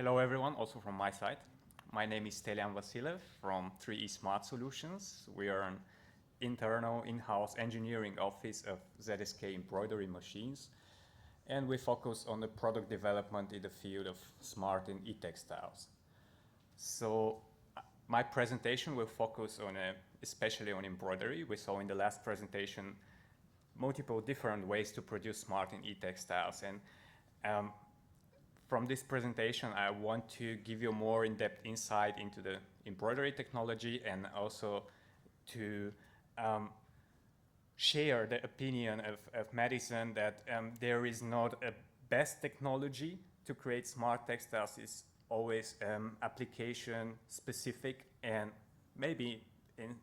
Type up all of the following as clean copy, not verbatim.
Hello everyone, also from my side. My name is Steliyan Vasilev from 3E Smart Solutions. We are an internal in-house engineering office of ZSK embroidery machines, and we focus on the product development in the field of smart and e-textiles. So my presentation will focus on especially on embroidery. We saw in the last presentation multiple different ways to produce smart and e-textiles, and from this presentation, I want to give you more in-depth insight into the embroidery technology and also to share the opinion of Madison that there is not a best technology to create smart textiles. It's always application specific, and maybe in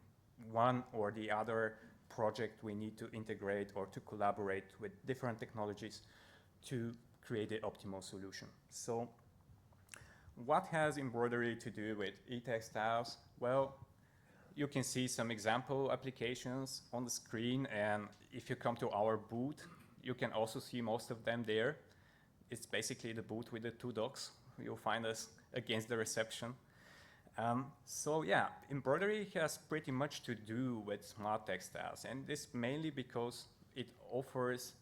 one or the other project we need to integrate or to collaborate with different technologies to create the optimal solution. So what has embroidery to do with e-textiles? Well, you can see some example applications on the screen, and if you come to our booth, you can also see most of them there. It's basically the booth with the two dogs. You'll find us against the reception. So yeah, embroidery has pretty much to do with smart textiles, and this mainly because it offers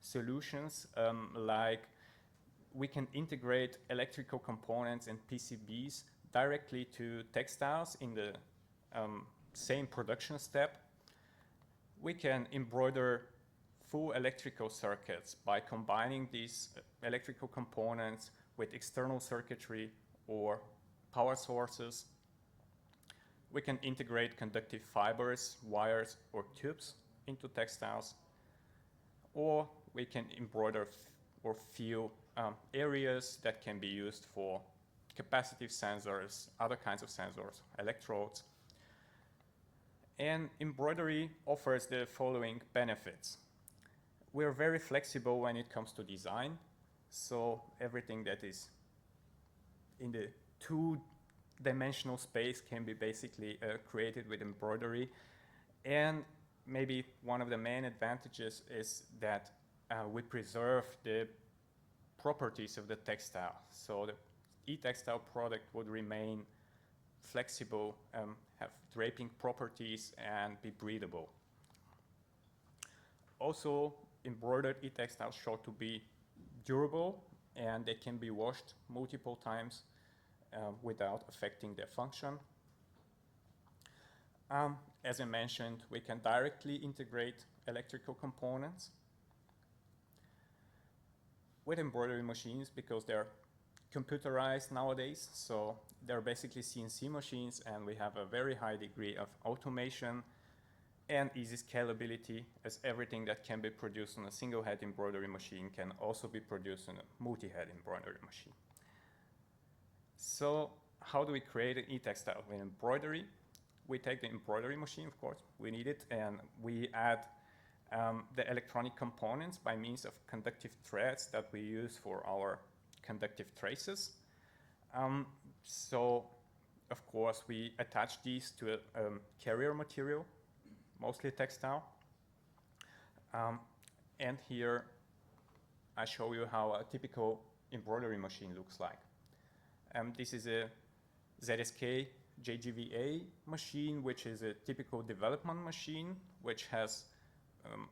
solutions like we can integrate electrical components and PCBs directly to textiles in the same production step. We can embroider full electrical circuits by combining these electrical components with external circuitry or power sources. We can integrate conductive fibers, wires, or tubes into textiles, or we can embroider or fill areas that can be used for capacitive sensors, other kinds of sensors, electrodes. And embroidery offers the following benefits. We're very flexible when it comes to design, so everything that is in the two-dimensional space can be basically created with embroidery. And maybe one of the main advantages is that we preserve the properties of the textile. So the e-textile product would remain flexible, have draping properties, and be breathable. Also, embroidered e-textiles show to be durable, and they can be washed multiple times without affecting their function. As I mentioned, we can directly integrate electrical components with embroidery machines because they're computerized nowadays. So they're basically CNC machines, and we have a very high degree of automation and easy scalability, as everything that can be produced on a single head embroidery machine can also be produced on a multi-head embroidery machine. So how do we create an e-textile with embroidery? We take the embroidery machine, of course, we need it, and we add the electronic components by means of conductive threads that we use for our conductive traces. So, of course, we attach these to a carrier material, mostly textile. And here I show you how a typical embroidery machine looks like. This is a ZSK JGVA machine, which is a typical development machine, which has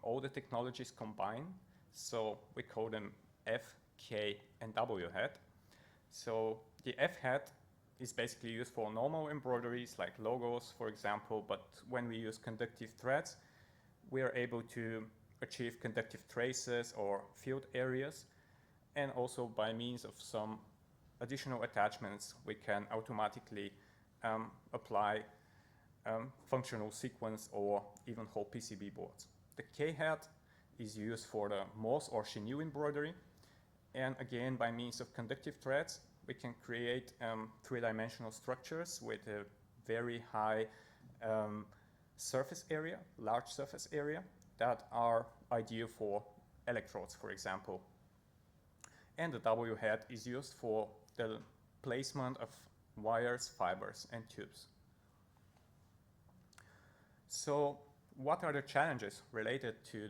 all the technologies combined. So we call them F, K, and W head. So the F head is basically used for normal embroideries like logos, for example, but when we use conductive threads, we are able to achieve conductive traces or field areas, and also by means of some additional attachments, we can automatically apply functional sequence or even whole PCB boards. The K head is used for the moss or chenille embroidery, and again, by means of conductive threads, we can create three-dimensional structures with a very high surface area, large surface area, that are ideal for electrodes, for example. And the W head is used for the placement of wires, fibers, and tubes. So what are the challenges related to the